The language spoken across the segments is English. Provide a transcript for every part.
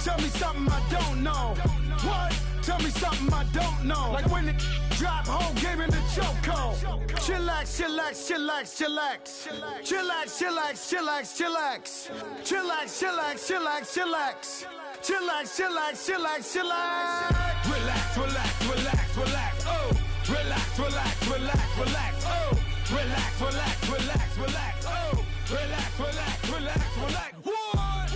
Tell me something I don't know. What? Tell me something I don't know. Like when it drop, whole game in the chokehold. Chillax, chillax, chillax, chillax. Chillax, chillax, chillax, chillax. Chillax, chillax, chillax, chillax. Chillax, chillax, chillax, chillax. Relax, relax, relax, relax. Oh, relax, relax, relax, relax. Oh, relax, relax, relax, relax. Oh, relax, relax, relax, relax. What?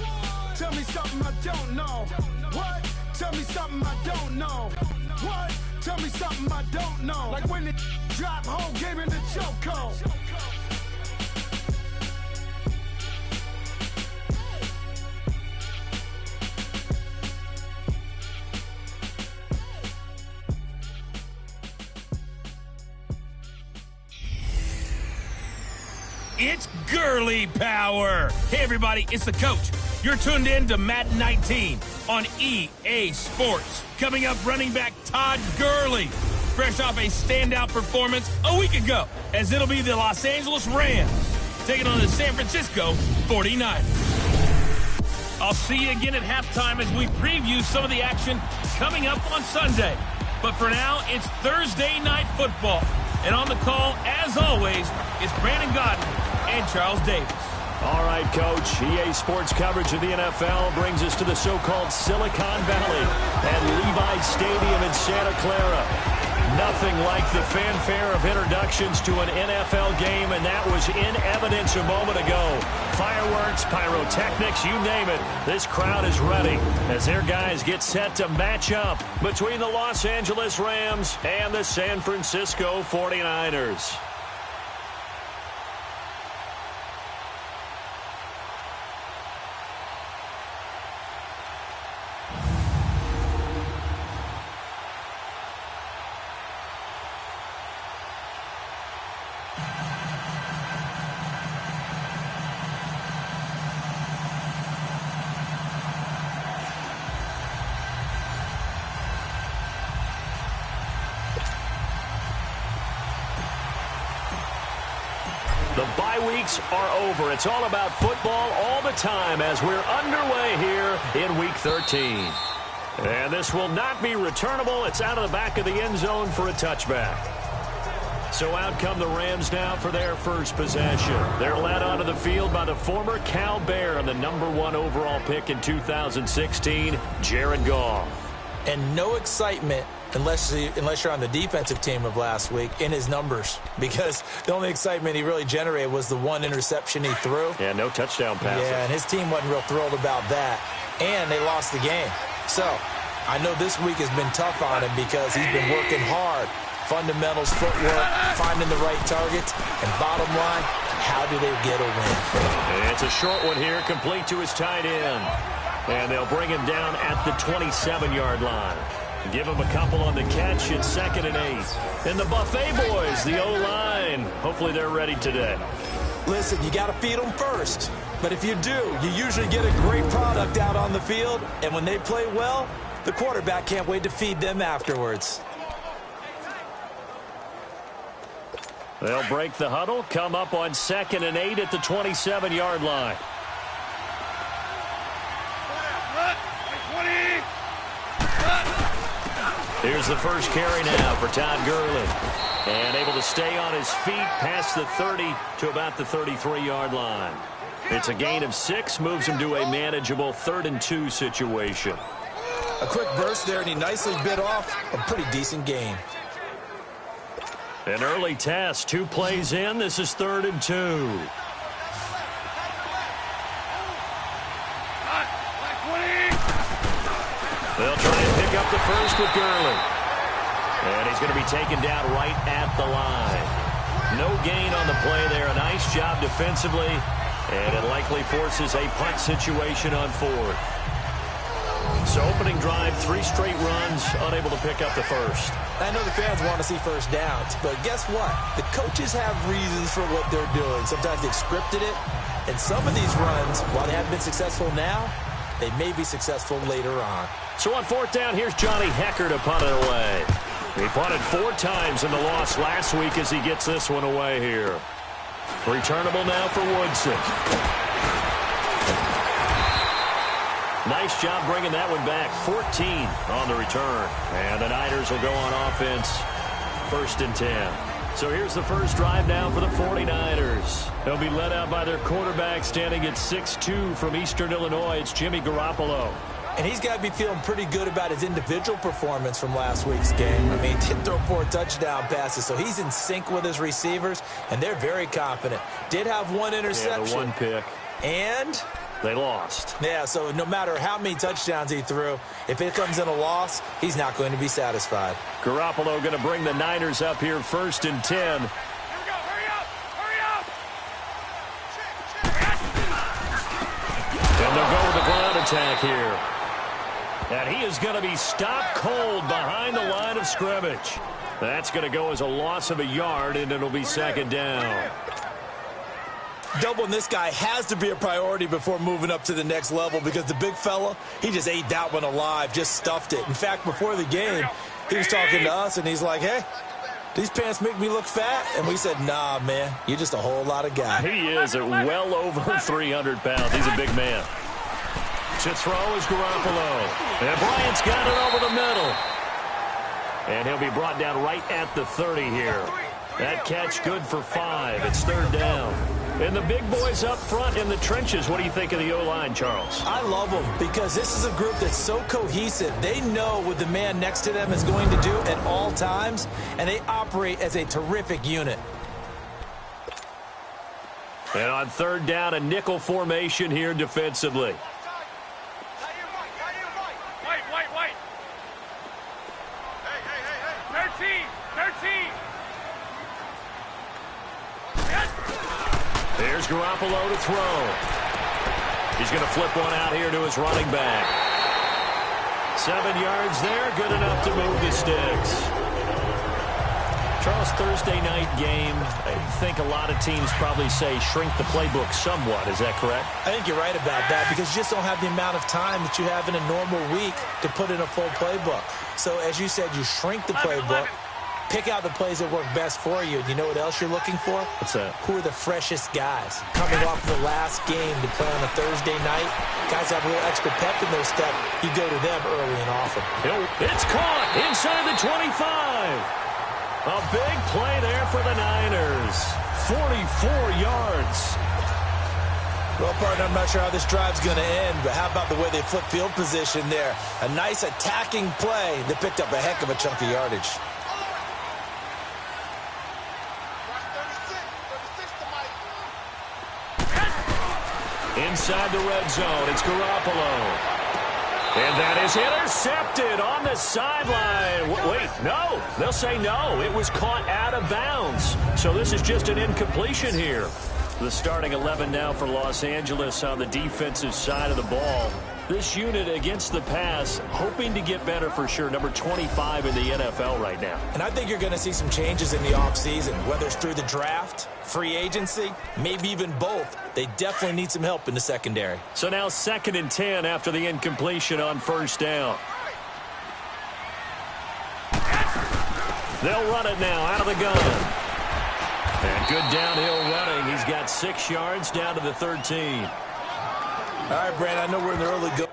Tell me something I don't know. What? Tell me something I don't know. What? Tell me something I don't know. Like when it drop, whole game in the chokehold. It's girly power. Hey, everybody, it's the coach. You're tuned in to Madden 19 on EA Sports. Coming up, running back Todd Gurley, fresh off a standout performance a week ago, as it'll be the Los Angeles Rams taking on the San Francisco 49ers. I'll see you again at halftime as we preview some of the action coming up on Sunday. But for now, it's Thursday Night Football. And on the call, as always, it's Brandon Godden and Charles Davis. All right, Coach. EA Sports coverage of the NFL brings us to the so-called Silicon Valley and Levi Stadium in Santa Clara. Nothing like the fanfare of introductions to an NFL game, and that was in evidence a moment ago. Fireworks, pyrotechnics, you name it. This crowd is ready as their guys get set to match up between the Los Angeles Rams and the San Francisco 49ers. The bye weeks are over. It's all about football all the time as we're underway here in Week 13. And this will not be returnable. It's out of the back of the end zone for a touchback. So out come the Rams now for their first possession. They're led onto the field by the former Cal Bear and the #1 overall pick in 2016, Jared Goff. And no excitement unless you're on the defensive team of last week in his numbers, because the only excitement he really generated was the one interception he threw. Yeah, no touchdown passes. Yeah, and his team wasn't real thrilled about that, and they lost the game. So I know this week has been tough on him because he's been working hard. Fundamentals, footwork, finding the right targets, and bottom line, how do they get a win? And it's a short one here, complete to his tight end. And they'll bring him down at the 27-yard line. Give him a couple on the catch. It's 2nd and 8. And the Buffet boys, the O-line, hopefully they're ready today. Listen, you got to feed them first. But if you do, you usually get a great product out on the field. And when they play well, the quarterback can't wait to feed them afterwards. They'll break the huddle, come up on 2nd and 8 at the 27-yard line. Here's the first carry now for Todd Gurley. And able to stay on his feet past the 30 to about the 33-yard line. It's a gain of 6, moves him to a manageable 3rd and 2 situation. A quick burst there, and he nicely bit off a pretty decent gain. An early test, 2 plays in. This is 3rd and 2. They'll try and pick up the first with Gurley. And he's going to be taken down right at the line. No gain on the play there. A nice job defensively. And it likely forces a punt situation on 4th. So opening drive, 3 straight runs, unable to pick up the first. I know the fans want to see first downs, but guess what? The coaches have reasons for what they're doing. Sometimes they've scripted it. And some of these runs, while they haven't been successful now, they may be successful later on. So on 4th down, here's Johnny Hecker to punt it away. He punted 4 times in the loss last week as he gets this one away here. Returnable now for Woodson. Nice job bringing that one back. 14 on the return. And the Niners will go on offense. 1st and 10. So here's the first drive now for the 49ers. They'll be led out by their quarterback standing at 6'2" from Eastern Illinois. It's Jimmy Garoppolo. And he's got to be feeling pretty good about his individual performance from last week's game. I mean, he did throw 4 touchdown passes, so he's in sync with his receivers, and they're very confident. Did have 1 interception. Yeah, the 1 pick. And they lost. Yeah, so no matter how many touchdowns he threw, if it comes in a loss, he's not going to be satisfied. Garoppolo going to bring the Niners up here 1st and 10. Here we go. Hurry up. Hurry up. And they'll go with the ground attack here. And he is going to be stopped cold behind the line of scrimmage. That's going to go as a loss of a yard, and it'll be 2nd down. Doubling this guy has to be a priority before moving up to the next level because the big fella, he just ate that one alive, just stuffed it. In fact, before the game, he was talking to us, and he's like, hey, these pants make me look fat. And we said, nah, man, you're just a whole lot of guy. He is at well over 300 pounds. He's a big man. To throw is Garoppolo. And Bryant's got it over the middle. And he'll be brought down right at the 30 here. That catch good for 5. It's 3rd down. And the big boys up front in the trenches. What do you think of the O-line, Charles? I love them because this is a group that's so cohesive. They know what the man next to them is going to do at all times, and they operate as a terrific unit. And on 3rd down, a nickel formation here defensively. Wait. 13. There's Garoppolo to throw. He's going to flip one out here to his running back. 7 yards there, good enough to move the sticks. Charles, Thursday night game, I think a lot of teams probably say shrink the playbook somewhat. Is that correct? I think you're right about that because you just don't have the amount of time that you have in a normal week to put in a full playbook. So as you said, you shrink the playbook. Pick out the plays that work best for you. And you know what else you're looking for? What's that? Who are the freshest guys? Coming off the last game to play on a Thursday night, guys have a little extra pep in their step. You go to them early and often. It's caught inside the 25. A big play there for the Niners. 44 yards. Well, partner, I'm not sure how this drive's going to end, but how about the way they flip field position there? A nice attacking play that picked up a heck of a chunk of yardage. Inside the red zone, it's Garoppolo. And that is intercepted on the sideline. Wait, no. They'll say no. It was caught out of bounds. So this is just an incompletion here. The starting 11 now for Los Angeles on the defensive side of the ball. This unit against the pass, hoping to get better for sure. Number 25 in the NFL right now. And I think you're going to see some changes in the offseason, whether it's through the draft, free agency, maybe even both. They definitely need some help in the secondary. So now 2nd and 10 after the incompletion on 1st down. They'll run it now out of the gun. And good downhill running. He's got 6 yards down to the 13. All right, Brandon, I know we're in the early go.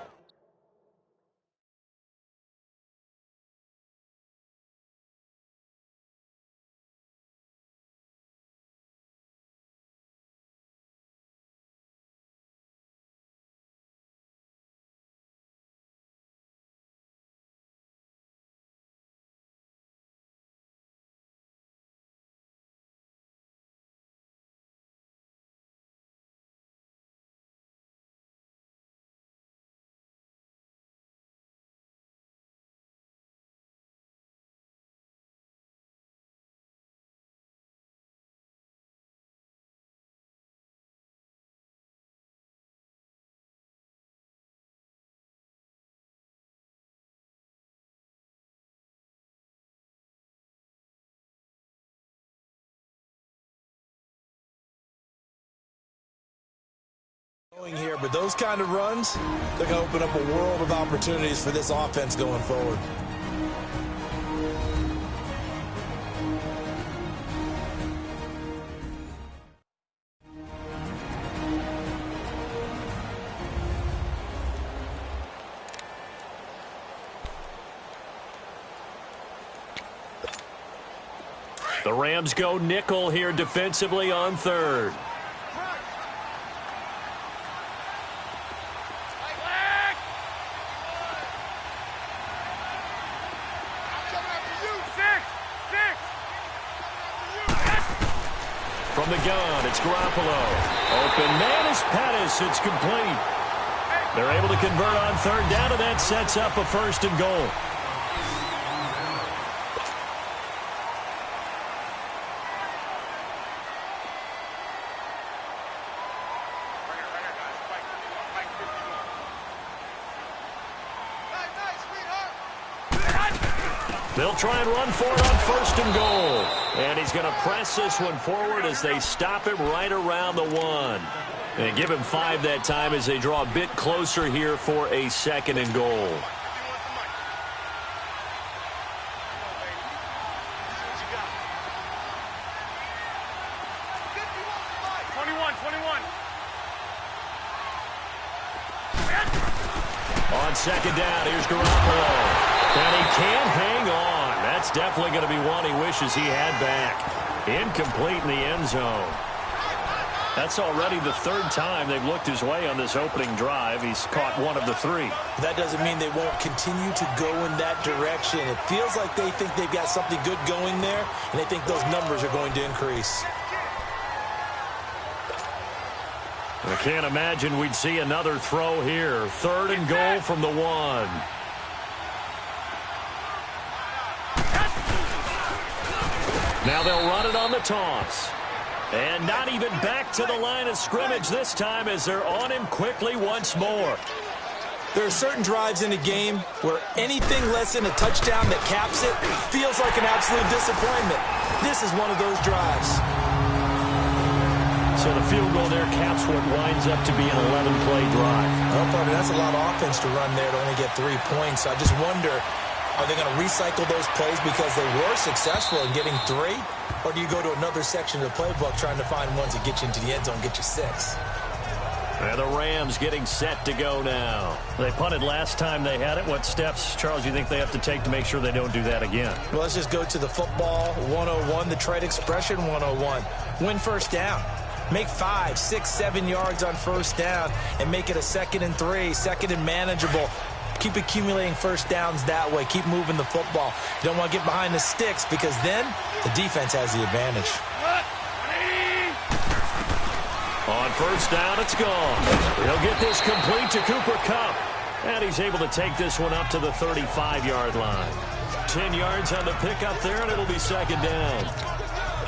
Here, but those kind of runs, they're going to open up a world of opportunities for this offense going forward. The Rams go nickel here defensively on third. From the gun, it's Garoppolo. Open man is Pettis. It's complete. They're able to convert on third down, and that sets up a 1st and goal. They'll try and run for it on 1st and goal. And he's going to press this one forward as they stop him right around the 1. And give him 5 that time as they draw a bit closer here for a 2nd and goal. On 2nd down, here's Garoppolo. And he can't hang on. That's definitely going to be one he wishes he had back. Incomplete in the end zone. That's already the 3rd time they've looked his way on this opening drive. He's caught 1 of the 3. That doesn't mean they won't continue to go in that direction. It feels like they think they've got something good going there, and they think those numbers are going to increase. I can't imagine we'd see another throw here. 3rd and goal from the 1. Now they'll run it on the toss. And not even back to the line of scrimmage this time as they're on him quickly once more. There are certain drives in a game where anything less than a touchdown that caps it feels like an absolute disappointment. This is one of those drives. So the field goal there caps what winds up to be an 11-play drive. Well, partner, that's a lot of offense to run there to only get 3 points. I just wonder, are they going to recycle those plays because they were successful in getting 3? Or do you go to another section of the playbook trying to find ones that get you into the end zone, get you 6? And the Rams getting set to go now. They punted last time they had it. What steps, Charles, you think they have to take to make sure they don't do that again? Well, let's just go to the football 101, the trade expression 101. Win 1st down. Make 5, 6, 7 yards on 1st down and make it a 2nd and 3, 2nd and manageable. Keep accumulating 1st downs that way. Keep moving the football. You don't want to get behind the sticks because then the defense has the advantage. On 1st down, it's gone. He'll get this complete to Cooper Kupp. And he's able to take this one up to the 35-yard line. 10 yards on the pickup there, and it'll be 2nd down.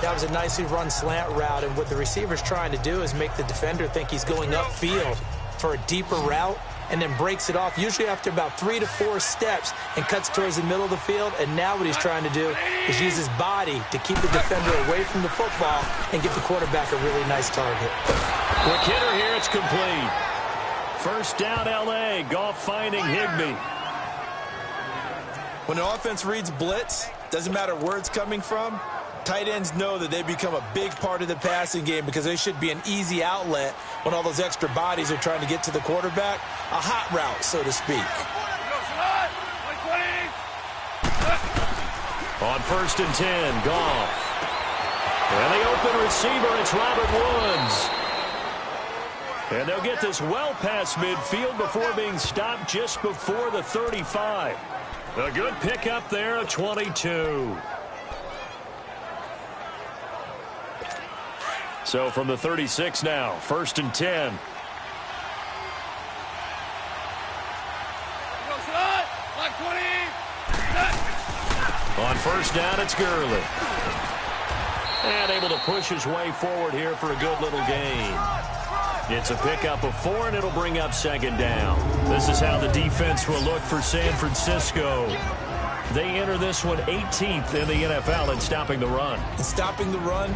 That was a nicely run slant route, and what the receiver's trying to do is make the defender think he's going upfield for a deeper route and then breaks it off, usually after about 3 to 4 steps, and cuts towards the middle of the field. And now what he's trying to do is use his body to keep the defender away from the football and give the quarterback a really nice target. Quick hitter here, it's complete. 1st down, L.A. Goff finding Higbee. When the offense reads blitz, doesn't matter where it's coming from, tight ends know that they become a big part of the passing game because they should be an easy outlet when all those extra bodies are trying to get to the quarterback. A hot route, so to speak. On 1st and 10, Goff. And the open receiver, it's Robert Woods. And they'll get this well past midfield before being stopped just before the 35. A good pickup there, a 22. So from the 36 now, 1st and 10. On 1st down, it's Gurley. And able to push his way forward here for a good little gain. It's a pickup of 4, and it'll bring up 2nd down. This is how the defense will look for San Francisco. They enter this one 18th in the NFL in stopping the run. And stopping the run,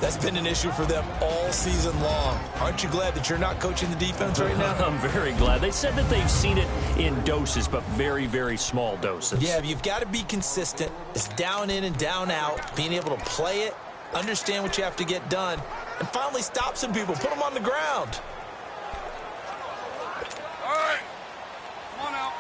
that's been an issue for them all season long. Aren't you glad that you're not coaching the defense right now? I'm very glad. They said that they've seen it in doses, but very, very small doses. Yeah, you've got to be consistent. It's down in and down out, being able to play it, understand what you have to get done, and finally stop some people, put them on the ground. All right, come on out.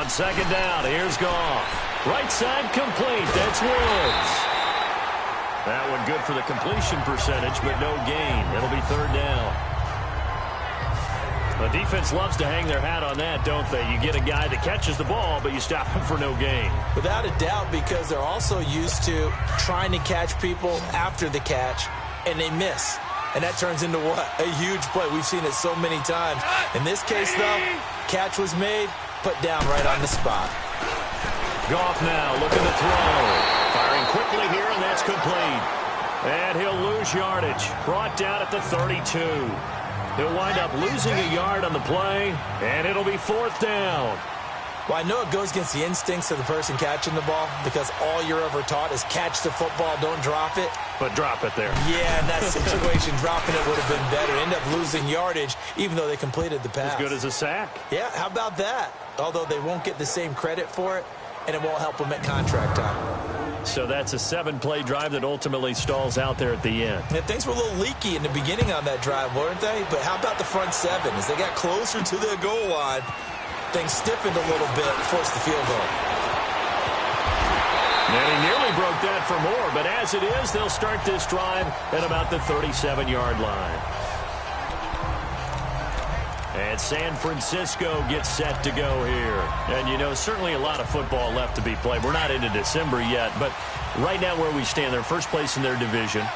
On second down, here's Goff. Right side complete. That's Woods. That one good for the completion percentage, but no gain. It'll be third down. The defense loves to hang their hat on that, don't they? You get a guy that catches the ball, but you stop him for no gain. Without a doubt, because they're also used to trying to catch people after the catch, and they miss. And that turns into what? A huge play. We've seen it so many times. In this case, though, catch was made, put down right on the spot. Goff now looking to throw. Firing quickly here, and that's complete. And he'll lose yardage. Brought down at the 32. He'll wind up losing a yard on the play, and it'll be fourth down. Well, I know it goes against the instincts of the person catching the ball because all you're ever taught is catch the football, don't drop it. But drop it there. Yeah, in that situation, dropping it would have been better. End up losing yardage, even though they completed the pass. As good as a sack. Yeah, how about that? Although they won't get the same credit for it, and it won't help them at contract time. So that's a 7-play drive that ultimately stalls out there at the end. Yeah, things were a little leaky in the beginning on that drive, weren't they? But how about the front seven? As they got closer to the goal line, things stiffened a little bit, forced the field goal. And he nearly broke that for more, but as it is, they'll start this drive at about the 37-yard line. And San Francisco gets set to go here. And, you know, certainly a lot of football left to be played. We're not into December yet, but right now where we stand, they're first place in their division.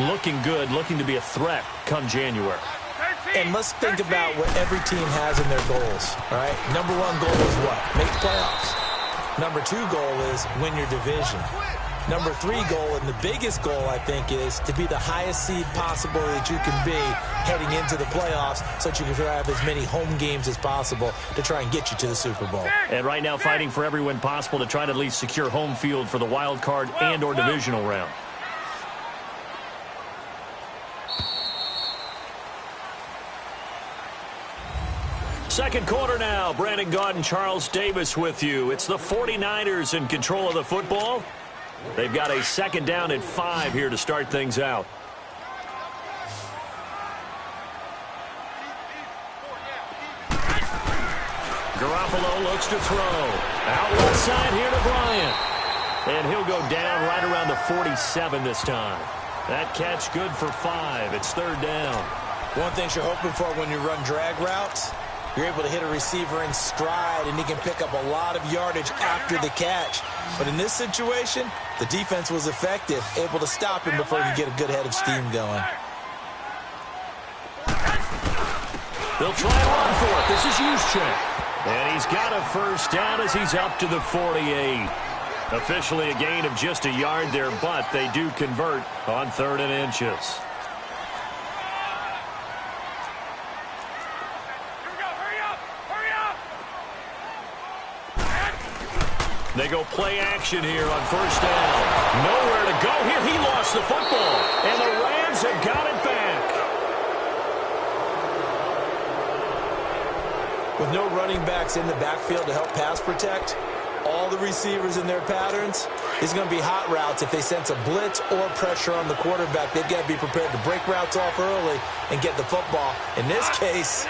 Looking good, looking to be a threat come January. And let's think about what every team has in their goals, all right? Number one goal is what? Make the playoffs. Number two goal is win your division. Number three goal, and the biggest goal, I think, is to be the highest seed possible that you can be heading into the playoffs so that you can have as many home games as possible to try and get you to the Super Bowl. And right now fighting for every win possible to try to at least secure home field for the wild card and or divisional round. Second quarter now. Brandon Gaudin and Charles Davis with you. It's the 49ers in control of the football. They've got a second down at 5 here to start things out. Garoppolo looks to throw. Out left side here to Bryant. And he'll go down right around the 47 this time. That catch good for 5. It's third down. One thing you're hoping for when you run drag routes, you're able to hit a receiver in stride, and he can pick up a lot of yardage after the catch. But in this situation, the defense was effective, able to stop him before he could get a good head of steam going. They'll try and run for it. This is Juszczyk. And he's got a first down as he's up to the 48. Officially a gain of just a yard there, but they do convert on 3rd and inches. They go play action here on first down. Nowhere to go here. He lost the football. And the Rams have got it back. With no running backs in the backfield to help pass protect, all the receivers in their patterns, it's going to be hot routes. If they sense a blitz or pressure on the quarterback, they've got to be prepared to break routes off early and get the football. In this case,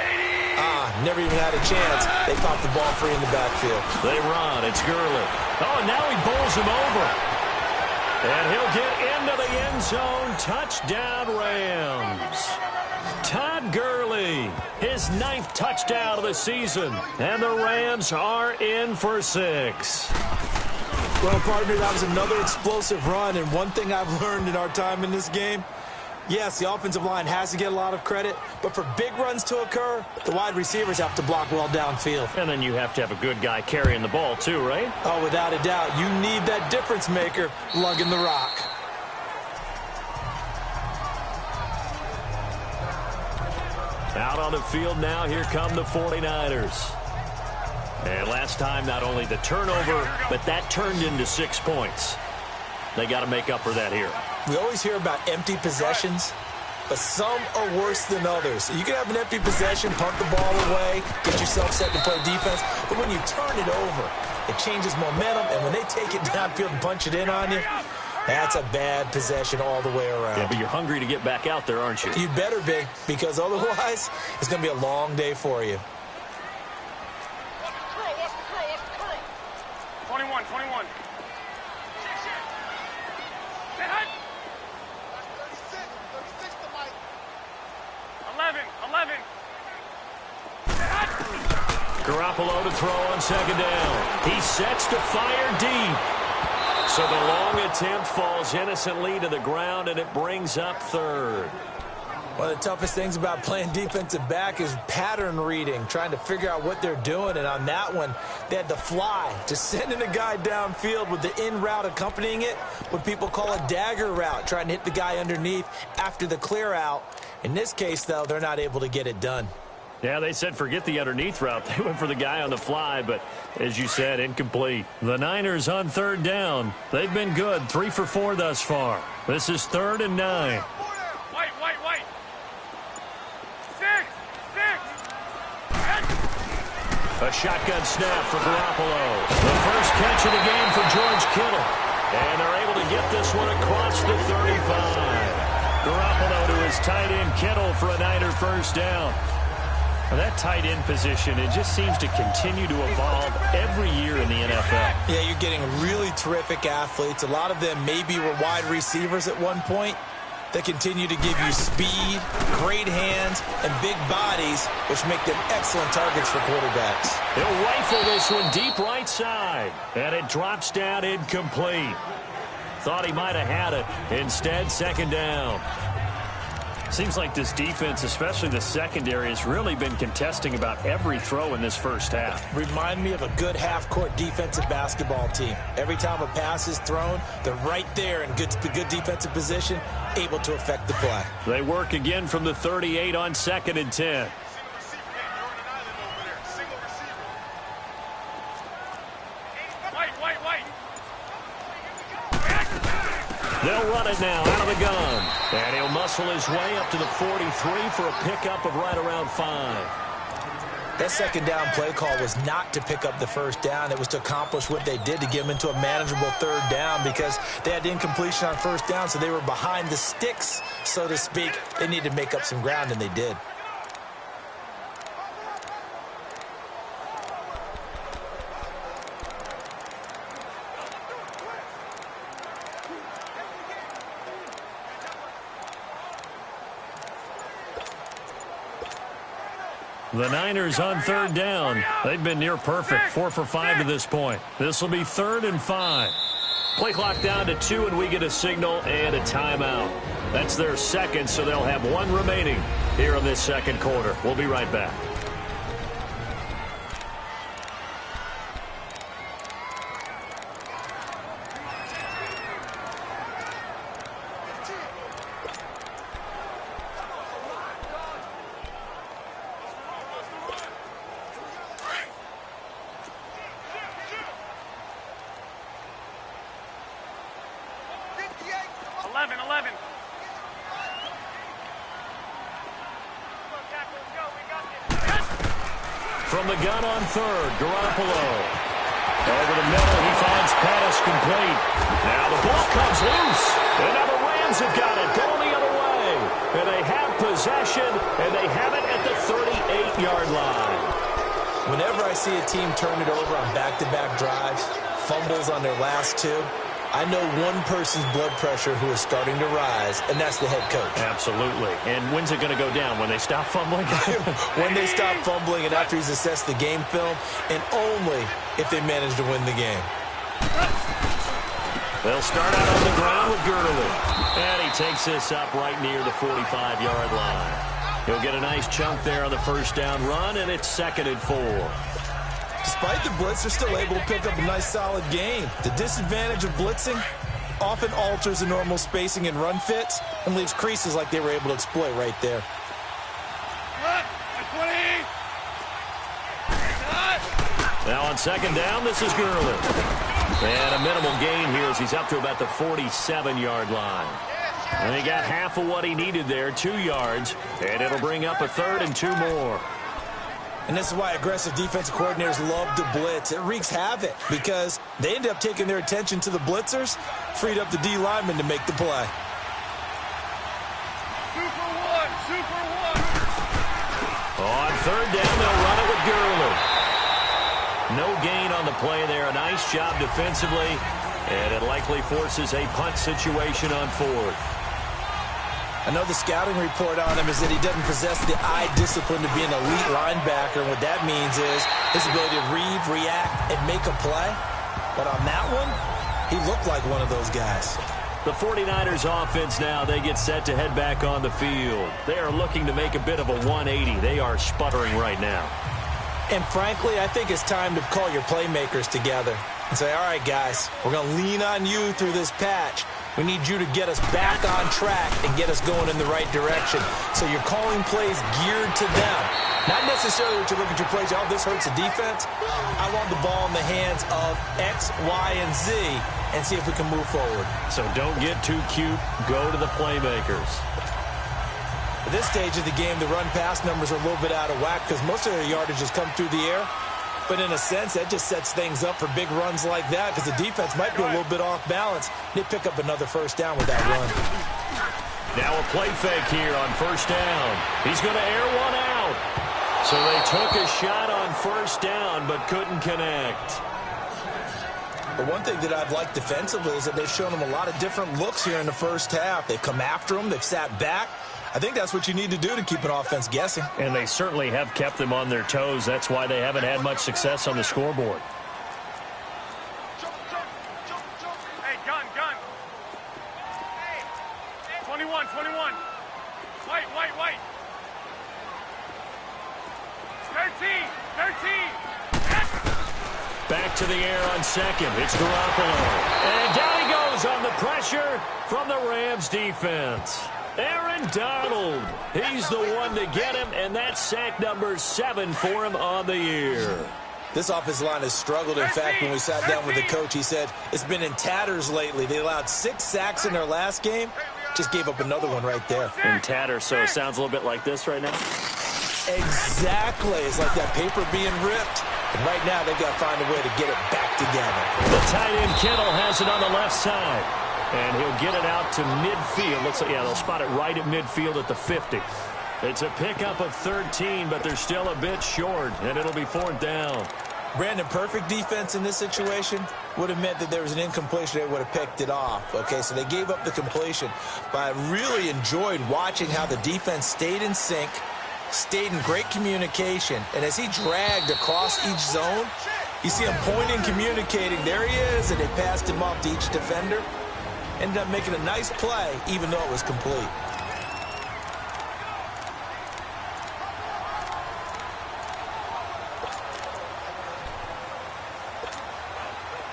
never even had a chance. They popped the ball free in the backfield. They run. It's Gurley. Oh, and now he bowls him over. And he'll get into the end zone. Touchdown, Rams. Todd Gurley, his 9th touchdown of the season. And the Rams are in for 6. Well, partner, that was another explosive run. And one thing I've learned in our time in this game, yes, the offensive line has to get a lot of credit, but for big runs to occur, the wide receivers have to block well downfield. And then you have to have a good guy carrying the ball too, right? Oh, without a doubt. You need that difference maker lugging the rock. Out on the field now, here come the 49ers. And last time, not only the turnover, but that turned into 6 points. They got to make up for that here. We always hear about empty possessions, but some are worse than others. You can have an empty possession, punt the ball away, get yourself set to play defense, but when you turn it over, it changes momentum, and when they take it downfield and punch it in on you, that's a bad possession all the way around. Yeah, but you're hungry to get back out there, aren't you? You better be, because otherwise, it's going to be a long day for you. 21. 11. Garoppolo to throw on second down. He sets to fire deep. So the long attempt falls innocently to the ground, and it brings up third. One of the toughest things about playing defensive back is pattern reading, trying to figure out what they're doing. And on that one, they had to fly, just sending a guy downfield with the in route accompanying it, what people call a dagger route, trying to hit the guy underneath after the clear out. In this case, though, they're not able to get it done. Yeah, they said forget the underneath route. They went for the guy on the fly, but as you said, incomplete. The Niners on third down. They've been good, 3 for 4 thus far. This is 3rd and 9. White. 6. A shotgun snap for Garoppolo. The first catch of the game for George Kittle. And they're able to get this one across the 35. Garoppolo to his tight end Kittle for a Niner first down. Well, that tight end position, it just seems to continue to evolve every year in the NFL. Yeah, you're getting really terrific athletes. A lot of them maybe were wide receivers at one point. They continue to give you speed, great hands, and big bodies, which make them excellent targets for quarterbacks. He'll rifle this one deep right side, and it drops down incomplete. Thought he might have had it. Instead, second down. Seems like this defense, especially the secondary, has really been contesting about every throw in this first half. Remind me of a good half-court defensive basketball team. Every time a pass is thrown, they're right there in good defensive position, able to affect the play. They work again from the 38 on 2nd and 10. They'll run it now out of the gun. And he'll muscle his way up to the 43 for a pickup of right around 5. That second down play call was not to pick up the first down. It was to accomplish what they did to get them into a manageable third down because they had incompletion on first down, so they were behind the sticks, so to speak. They needed to make up some ground, and they did. The Niners on third down. They've been near perfect, 4 for 5 to this point. This will be 3rd and 5. Play clock down to 2, and we get a signal and a timeout. That's their second, so they'll have 1 remaining here in this second quarter. We'll be right back. From the gun on third, Garoppolo. Over the middle, he finds Pettis complete. Now the ball comes loose. And now the Rams have got it going the other way. And they have possession, and they have it at the 38-yard line. Whenever I see a team turn it over on back-to-back drives, fumbles on their last 2, I know one person's blood pressure who is starting to rise, and that's the head coach. Absolutely. And when's it going to go down? When they stop fumbling? When they stop fumbling and after he's assessed the game film, and only if they manage to win the game. They'll start out on the ground with Gurley. And he takes this up right near the 45-yard line. He'll get a nice chunk there on the first down run, and it's 2nd and 4. Despite the blitz, they're still able to pick up a nice solid gain. The disadvantage of blitzing often alters the normal spacing and run fits and leaves creases like they were able to exploit right there. Now on second down, this is Gurley. And a minimal gain here as he's up to about the 47-yard line. And he got half of what he needed there, 2 yards, and it'll bring up a 3rd and 2 more. And this is why aggressive defensive coordinators love to blitz. It wreaks havoc because they end up taking their attention to the blitzers, freed up the D lineman to make the play. On third down, they'll run it with Gurley. No gain on the play there. A nice job defensively, and it likely forces a punt situation on 4th. I know the scouting report on him is that he doesn't possess the eye discipline to be an elite linebacker. What that means is his ability to read, react, and make a play. But on that one, he looked like one of those guys. The 49ers offense now, they get set to head back on the field. They are looking to make a bit of a 180. They are sputtering right now. And frankly, I think it's time to call your playmakers together and say, all right, guys, we're going to lean on you through this patch. We need you to get us back on track and get us going in the right direction. So you're calling plays geared to them. Not necessarily what you look at your plays, oh, this hurts the defense. I want the ball in the hands of X, Y, and Z and see if we can move forward. So don't get too cute. Go to the playmakers. At this stage of the game, the run-pass numbers are a little bit out of whack because most of their yardage has come through the air. But in a sense, that just sets things up for big runs like that because the defense might be a little bit off balance. They pick up another first down with that run. Now a play fake here on first down. He's going to air one out. So they took a shot on first down but couldn't connect. But one thing that I've liked defensively is that they've shown them a lot of different looks here in the first half. They've come after them. They've sat back. I think that's what you need to do to keep an offense guessing. And they certainly have kept them on their toes. That's why they haven't had much success on the scoreboard. Hey, gun. 21. White. 13. Back to the air on second. It's Garoppolo. And down he goes on the pressure from the Rams defense. Aaron Donald. He's the one to get him, and that's sack number 7 for him on the year. This offensive line has struggled. In fact, when we sat down with the coach, he said it's been in tatters lately. They allowed 6 sacks in their last game. Just gave up another one right there. In tatters, so it sounds a little bit like this right now? Exactly. It's like that paper being ripped. And right now, they've got to find a way to get it back together. The tight end Kittle has it on the left side. And he'll get it out to midfield. Looks like, yeah, they'll spot it right at midfield at the 50. It's a pickup of 13, but they're still a bit short, and it'll be 4th down. Brandon, perfect defense in this situation would have meant that there was an incompletion. They would have picked it off. Okay, so they gave up the completion. But I really enjoyed watching how the defense stayed in sync, stayed in great communication. And as he dragged across each zone, you see him pointing, communicating. There he is, and they passed him off to each defender. Ended up making a nice play, even though it was complete.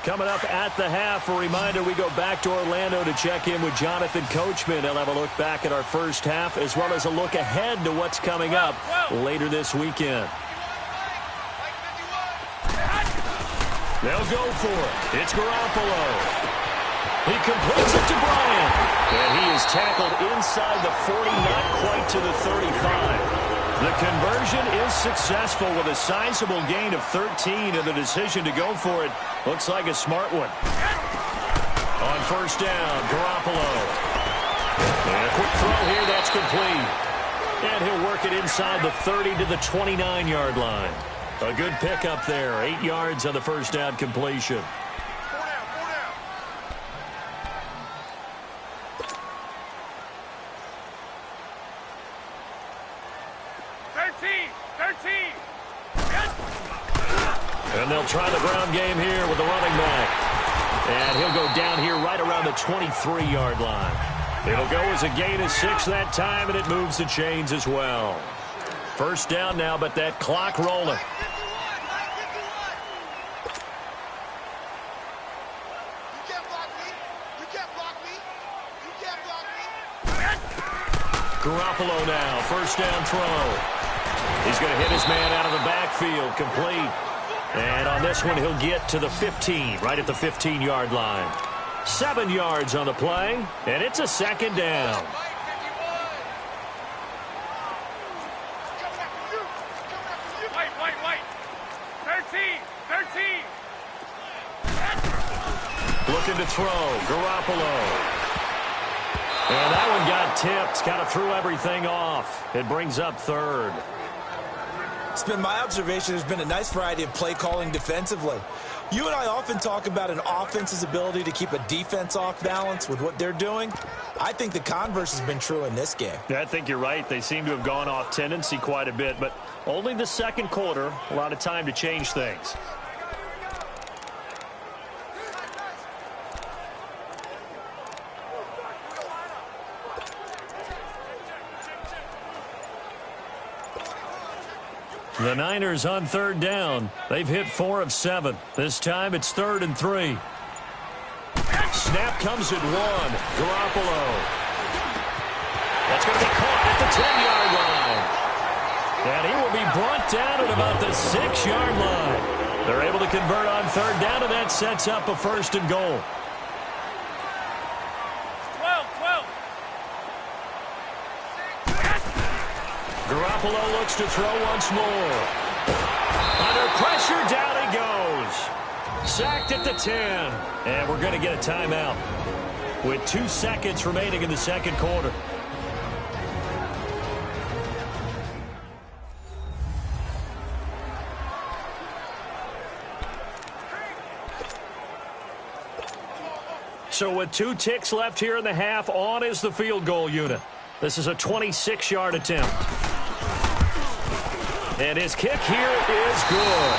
Coming up at the half, a reminder, we go back to Orlando to check in with Jonathan Coachman. He'll have a look back at our first half, as well as a look ahead to what's coming up later this weekend. They'll go for it. It's Garoppolo. He completes it to Bryant. And he is tackled inside the 40, not quite to the 35. The conversion is successful with a sizable gain of 13, and the decision to go for it looks like a smart one. On first down, Garoppolo. And a quick throw here, that's complete. And he'll work it inside the 30 to the 29-yard line. A good pickup there, 8 yards on the first down completion. And they'll try the ground game here with the running back. And he'll go down here right around the 23-yard line. It'll go as a gain of 6 that time, and it moves the chains as well. First down now, but that clock rolling. Garoppolo now, first down throw. He's going to hit his man out of the backfield, complete. And on this one, he'll get to the 15, right at the 15-yard line. 7 yards on the play, and it's a second down. White. 13. Looking to throw, Garoppolo. And that one got tipped, kind of threw everything off. It brings up 3rd. It's been my observation there's been a nice variety of play calling defensively. You and I often talk about an offense's ability to keep a defense off balance with what they're doing. I think the converse has been true in this game. Yeah, I think you're right. They seem to have gone off tendency quite a bit, but only the second quarter, a lot of time to change things. The Niners on third down. They've hit 4 of 7. This time it's 3rd and 3. Snap comes at 1. Garoppolo. That's going to be caught at the 10-yard line. And he will be brought down at about the 6-yard line. They're able to convert on third down, and that sets up a 1st and goal. 12. Garoppolo looks to throw once more. Under pressure, down he goes. Sacked at the 10. And we're going to get a timeout with 2 seconds remaining in the second quarter. So with 2 ticks left here in the half, on is the field goal unit. This is a 26-yard attempt. And his kick here is good.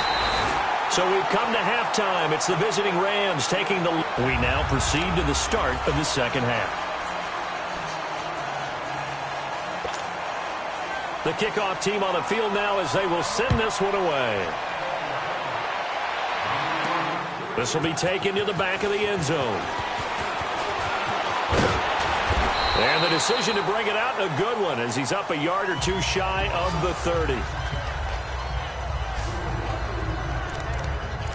So we've come to halftime. It's the visiting Rams taking the lead. We now proceed to the start of the second half. The kickoff team on the field now as they will send this one away. This will be taken to the back of the end zone. And the decision to bring it out, a good one, as he's up a yard or 2 shy of the 30.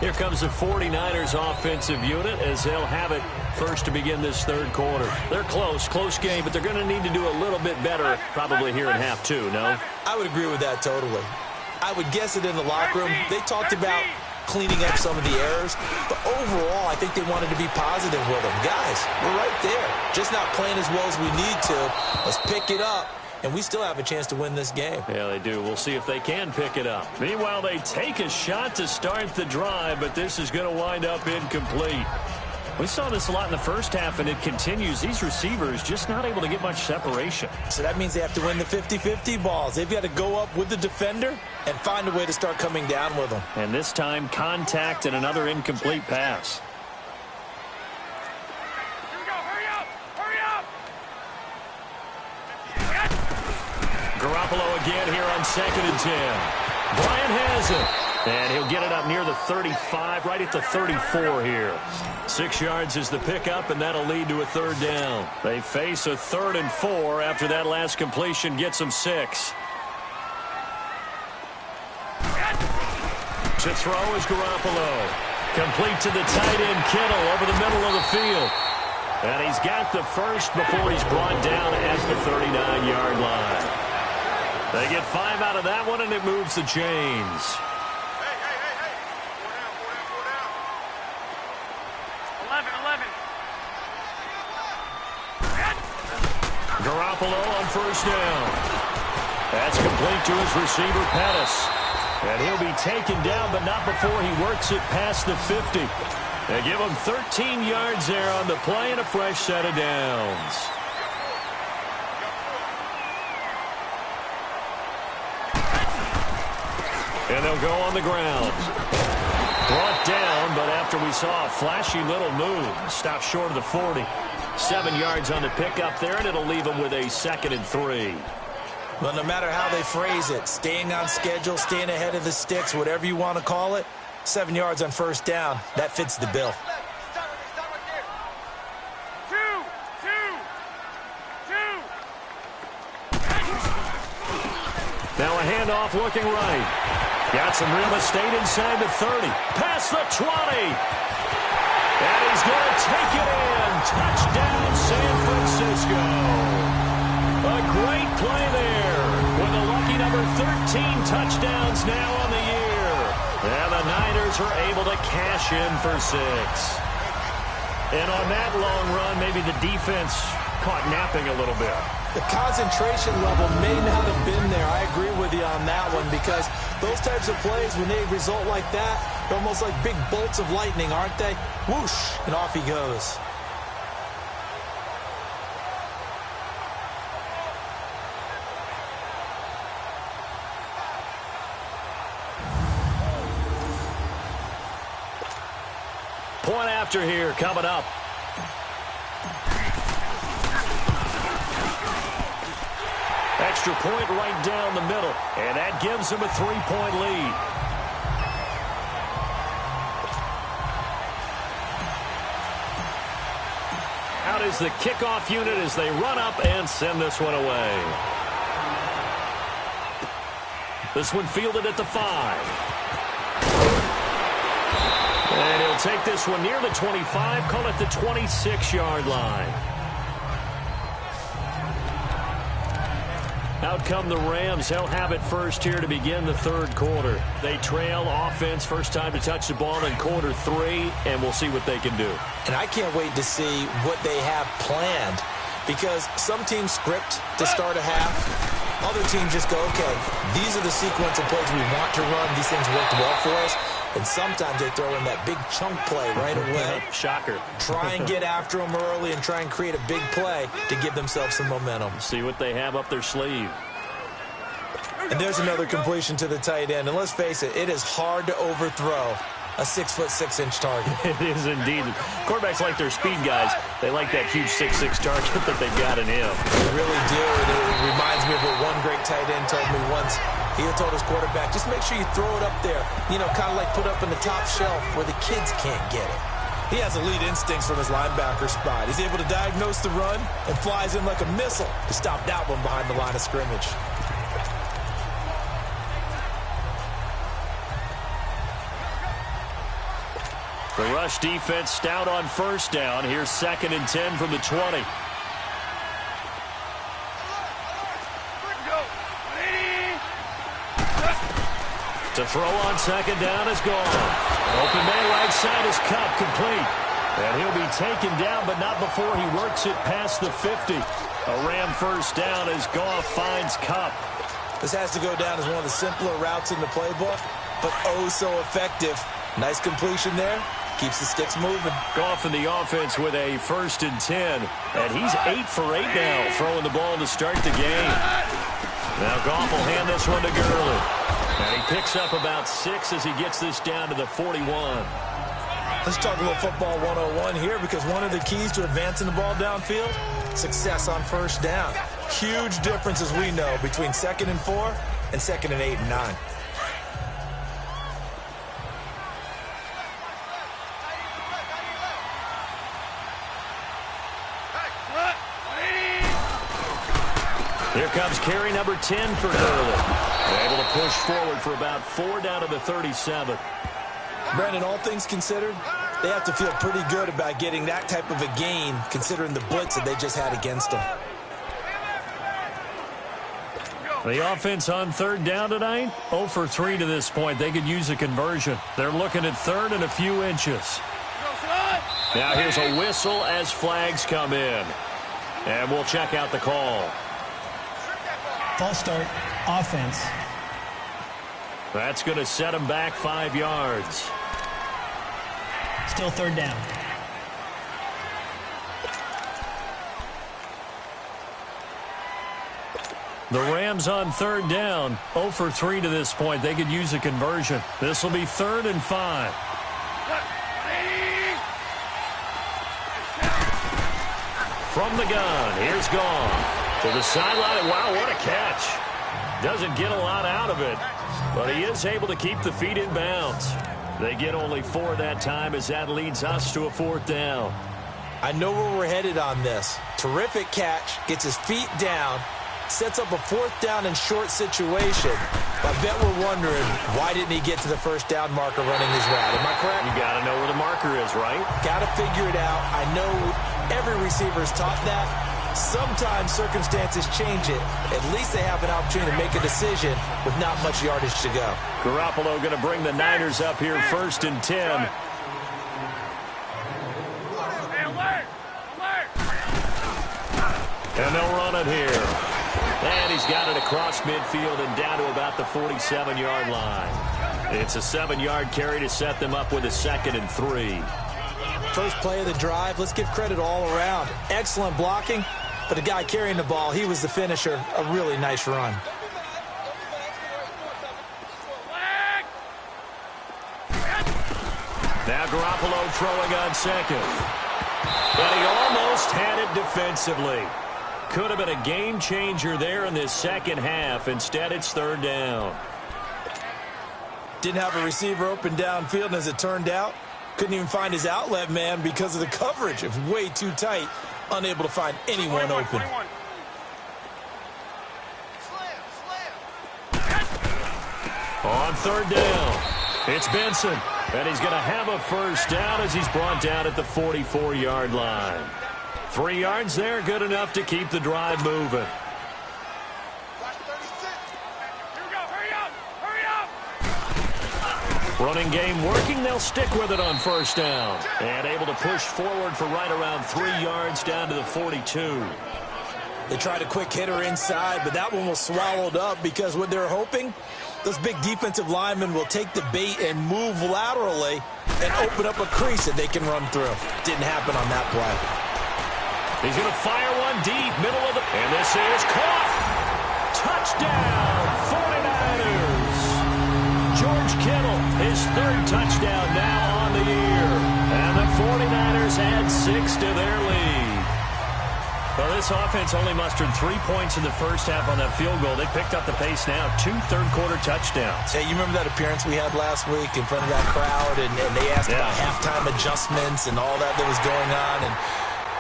Here comes the 49ers offensive unit as they'll have it first to begin this third quarter. They're close game, but they're going to need to do a little bit better probably here in half 2, no? I would agree with that totally. I would guess it in the locker room. They talked about cleaning up some of the errors, but overall, I think they wanted to be positive with them. Guys, we're right there. Just not playing as well as we need to. Let's pick it up, and we still have a chance to win this game. Yeah, they do. We'll see if they can pick it up. Meanwhile, they take a shot to start the drive, but this is going to wind up incomplete. We saw this a lot in the first half, and it continues. These receivers just not able to get much separation. So that means they have to win the 50-50 balls. They've got to go up with the defender and find a way to start coming down with them. And this time, contact and another incomplete pass. Here we go. Hurry up. Garoppolo again here on 2nd and 10. Bryant has it. And he'll get it up near the 35, right at the 34 here. 6 yards is the pickup, and that'll lead to a 3rd down. They face a 3rd and 4 after that last completion gets them 6. To throw is Garoppolo. Complete to the tight end, Kittle, over the middle of the field. And he's got the first before he's brought down at the 39-yard line. They get 5 out of that one, and it moves the chains. Garoppolo on 1st down. That's complete to his receiver, Pettis. And he'll be taken down, but not before he works it past the 50. They give him 13 yards there on the play and a fresh set of downs. And they'll go on the ground. Brought down, but after we saw a flashy little move, stopped short of the 40. 7 yards on the pickup there, and it'll leave them with a 2nd and 3. Well, no matter how they phrase it, staying on schedule, staying ahead of the sticks, whatever you want to call it, 7 yards on 1st down, that fits the bill. Now a handoff looking right. Got some real estate inside the 30. Past the 20. And he's going to take it in. Touchdown, San Francisco. A great play there with a lucky number 13 touchdowns now on the year. And the Niners are able to cash in for 6. And on that long run, maybe the defense caught napping a little bit. The concentration level may not have been there. I agree with you on that one, because those types of plays, when they result like that, they're almost like big bolts of lightning, aren't they? Whoosh, and off he goes. Point after here coming up. Extra point right down the middle, and that gives them a 3-point lead. Out is the kickoff unit as they run up and send this one away. This one fielded at the 5. And he'll take this one near the 25, call it the 26-yard line. Out come the Rams. They'll have it first here to begin the third quarter. They trail offense, first time to touch the ball in quarter 3, and we'll see what they can do. And I can't wait to see what they have planned, because some teams script to start a half. Other teams just go, okay, these are the sequence of plays we want to run. These things worked well for us. And sometimes they throw in that big chunk play right away. Shocker. Try and get after them early and try and create a big play to give themselves some momentum. See what they have up their sleeve. And there's another completion to the tight end. And let's face it, it is hard to overthrow a 6'6" target. It is indeed. Quarterbacks like their speed guys. They like that huge 6'6" target that they've got in him. They really do. It reminds me of what one great tight end told me once. He had told his quarterback, just make sure you throw it up there, you know, kind of like put up in the top shelf where the kids can't get it. He has elite instincts from his linebacker spot. He's able to diagnose the run and flies in like a missile to stop that one behind the line of scrimmage. The rush defense stout on first down. Here's 2nd and 10 from the 20. To throw on 2nd down is gone. Open man right side is Cup, complete. And he'll be taken down, but not before he works it past the 50. A Ram first down as Goff finds Cup. This has to go down as one of the simpler routes in the playbook, but oh so effective. Nice completion there. Keeps the sticks moving. Goff in the offense with a 1st and 10. And he's 8 for 8 now, throwing the ball to start the game. Now Goff will hand this one to Gurley. And he picks up about 6 as he gets this down to the 41. Let's talk a little football 101 here, because one of the keys to advancing the ball downfield, success on first down. Huge difference, as we know, between 2nd and 4 and 2nd and 8 and 9. Here comes carry number 10 for Gurley. Able to push forward for about 4 down to the 37. Brandon, all things considered, they have to feel pretty good about getting that type of a gain, considering the blitz that they just had against them. The offense on 3rd down tonight, 0 for 3 to this point. They could use a conversion. They're looking at 3rd and a few inches. Now here's a whistle as flags come in. And we'll check out the call. False start, offense. That's going to set him back 5 yards. Still 3rd down. The Rams on 3rd down, 0 for 3 to this point. They could use a conversion. This will be 3rd and 5. From the gun, here's Goff. To the sideline, wow, what a catch. Doesn't get a lot out of it, but he is able to keep the feet in bounds. They get only 4 that time as that leads us to a 4th down. I know where we're headed on this. Terrific catch, gets his feet down, sets up a 4th down and short situation. But I bet we're wondering, why didn't he get to the 1st down marker running his route? Am I correct? You got to know where the marker is, right? Got to figure it out. I know every receiver is taught that. Sometimes circumstances change it. At least they have an opportunity to make a decision with not much yardage to go. Garoppolo going to bring the Niners up here 1st and 10. And they'll run it here. And he's got it across midfield and down to about the 47-yard line. It's a 7-yard carry to set them up with a 2nd and 3. First play of the drive, let's give credit all around. Excellent blocking, but the guy carrying the ball, he was the finisher. A really nice run. Now Garoppolo throwing on 2nd. But he almost had it defensively. Could have been a game changer there in this second half. Instead, it's 3rd down. Didn't have a receiver open downfield, and as it turned out, couldn't even find his outlet man because of the coverage. It was way too tight, unable to find anyone open. On 3rd down, it's Benson. And he's going to have a first down as he's brought down at the 44-yard line. 3 yards there, good enough to keep the drive moving. Here we go. Hurry up. Hurry up. Running game working. They'll stick with it on 1st down. And able to push forward for right around 3 yards down to the 42. They tried a quick hitter inside, but that one was swallowed up because what they're hoping, those big defensive linemen will take the bait and move laterally and open up a crease that they can run through. Didn't happen on that play. He's going to fire one deep, middle of the... And this is caught. Touchdown, 49ers. George Kittle, his 3rd touchdown now on the year. And the 49ers add 6 to their lead. Well, this offense only mustered 3 points in the first half on that field goal. They picked up the pace now. 2 third-quarter touchdowns. Hey, you remember that appearance we had last week in front of that crowd, and they asked about halftime adjustments and all that was going on. And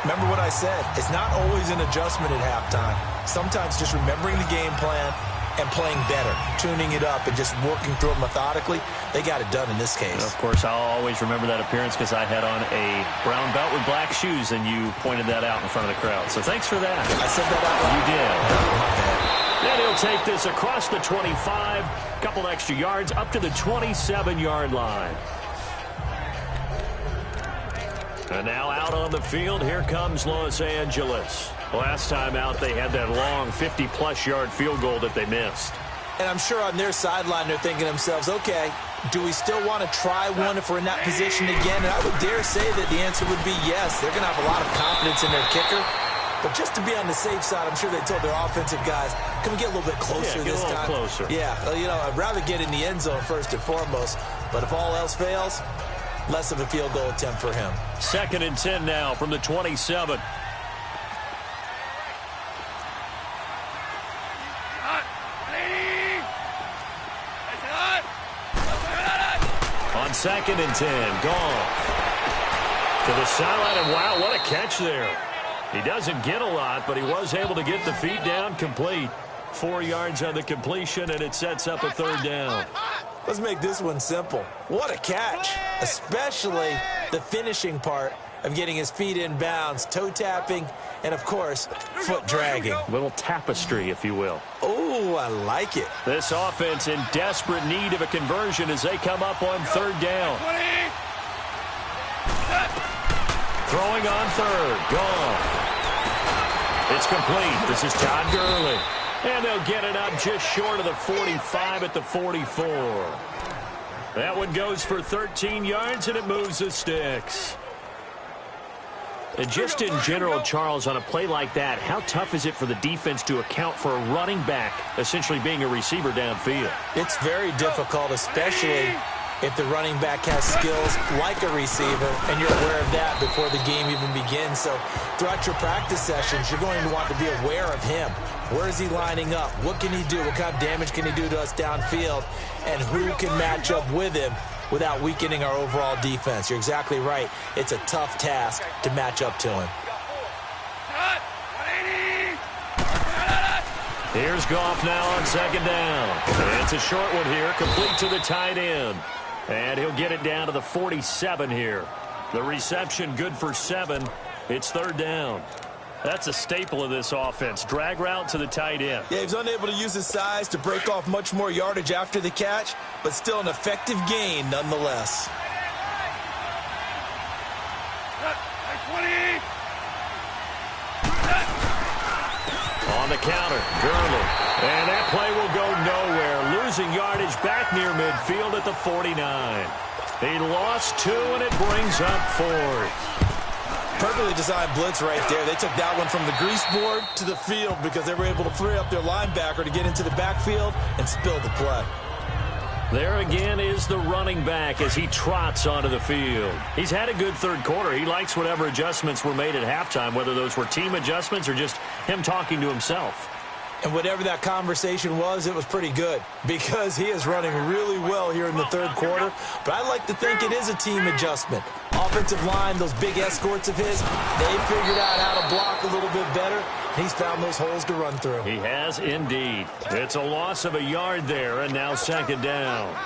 remember what I said. It's not always an adjustment at halftime. Sometimes just remembering the game plan and playing better, tuning it up, and just working through it methodically. They got it done in this case. And of course, I'll always remember that appearance because I had on a brown belt with black shoes, and you pointed that out in front of the crowd. So thanks for that. I said that out loud. You did. My bad. Then he'll take this across the 25, couple extra yards, up to the 27-yard line. And now out on the field, here comes Los Angeles. Last time out, they had that long 50-plus yard field goal that they missed. And I'm sure on their sideline, they're thinking to themselves, okay, do we still want to try one if we're in that position again? And I would dare say that the answer would be yes. They're going to have a lot of confidence in their kicker. But just to be on the safe side, I'm sure they told their offensive guys, can we get a little bit closer this time? Yeah, get a little closer. Yeah, you know, I'd rather get in the end zone first and foremost. But if all else fails, less of a field goal attempt for him. 2nd and 10 now from the 27. On 2nd and 10, Goff to the sideline, and wow, what a catch there. He doesn't get a lot, but he was able to get the feet down complete. 4 yards on the completion, and it sets up a 3rd down. Let's make this one simple. What a catch, especially the finishing part of getting his feet in bounds, toe tapping, and of course, foot dragging. A little tapestry, if you will. Oh, I like it. This offense in desperate need of a conversion as they come up on 3rd down. Throwing on 3rd, Goff. It's complete. This is Todd Gurley. And they'll get it up just short of the 45 at the 44. That one goes for 13 yards, and it moves the sticks. And just in general, Charles, on a play like that, how tough is it for the defense to account for a running back essentially being a receiver downfield? It's very difficult, especially if the running back has skills like a receiver, and you're aware of that before the game even begins. So throughout your practice sessions, you're going to want to be aware of him. Where is he lining up? What can he do? What kind of damage can he do to us downfield? And who can match up with him without weakening our overall defense? You're exactly right. It's a tough task to match up to him. Here's Goff now on 2nd down. And it's a short one here, complete to the tight end. And he'll get it down to the 47 here. The reception good for 7. It's 3rd down. That's a staple of this offense. Drag route to the tight end. Yeah, he was unable to use his size to break off much more yardage after the catch, but still an effective gain nonetheless. On the counter, Gurley. And that play will go nowhere. Losing yardage back near midfield at the 49. He lost 2, and it brings up 4th. Perfectly designed blitz right there. They took that one from the grease board to the field because they were able to free up their linebacker to get into the backfield and spill the play. There again is the running back as he trots onto the field. He's had a good third quarter. He likes whatever adjustments were made at halftime, whether those were team adjustments or just him talking to himself. And whatever that conversation was, it was pretty good because he is running really well here in the third quarter. But I like to think it is a team adjustment. Offensive line, those big escorts of his, they figured out how to block a little bit better. He's found those holes to run through. He has indeed. It's a loss of a yard there, and now 2nd down.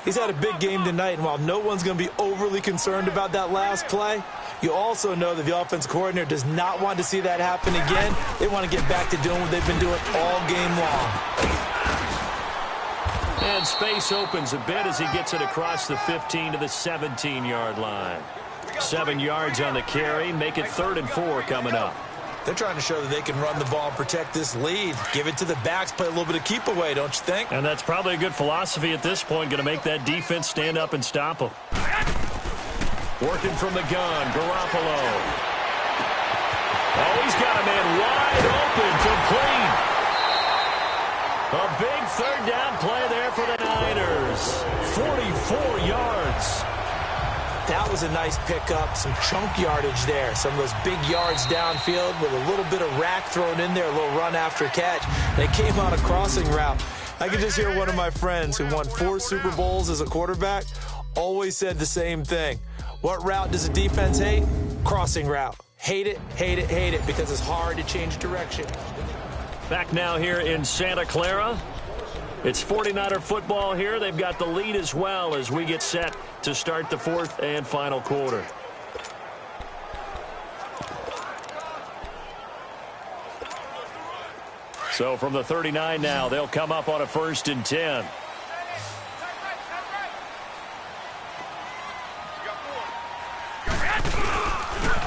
He's had a big game tonight, and while no one's going to be overly concerned about that last play, you also know that the offensive coordinator does not want to see that happen again. They want to get back to doing what they've been doing all game long. And space opens a bit as he gets it across the 15 to the 17-yard line. 7 yards on the carry. Make it 3rd and 4 coming up. They're trying to show that they can run the ball and protect this lead. Give it to the backs, play a little bit of keep away, don't you think? And that's probably a good philosophy at this point, going to make that defense stand up and stop them. Working from the gun, Garoppolo. Oh, he's got a man wide open, complete. A big 3rd down play there for the Niners. 44 yards. That was a nice pickup, some chunk yardage there. Some of those big yards downfield with a little bit of rack thrown in there, a little run after catch. And it came on a crossing route. I could just hear one of my friends who won 4 Super Bowls as a quarterback always said the same thing. What route does a defense hate? Crossing route. Hate it, hate it, hate it, because it's hard to change direction. Back now here in Santa Clara. It's 49er football here. They've got the lead as well as we get set to start the 4th and final quarter. So from the 39 now, they'll come up on a 1st and 10.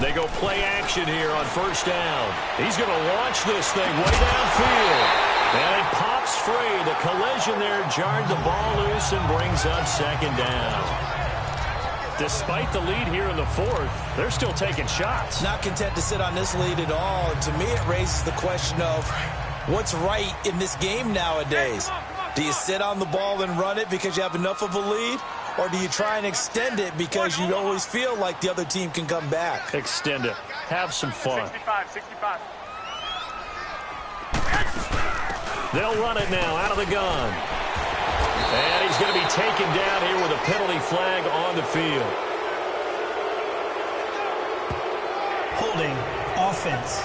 They go play action here on 1st down. He's going to launch this thing way downfield. And it pops free. The collision there jarred the ball loose and brings up 2nd down. Despite the lead here in the 4th, they're still taking shots. Not content to sit on this lead at all. And to me, it raises the question of what's right in this game nowadays. Do you sit on the ball and run it because you have enough of a lead? Or do you try and extend it because you always feel like the other team can come back? Extend it. Have some fun. 65. They'll run it now out of the gun. And he's going to be taken down here with a penalty flag on the field. Holding offense.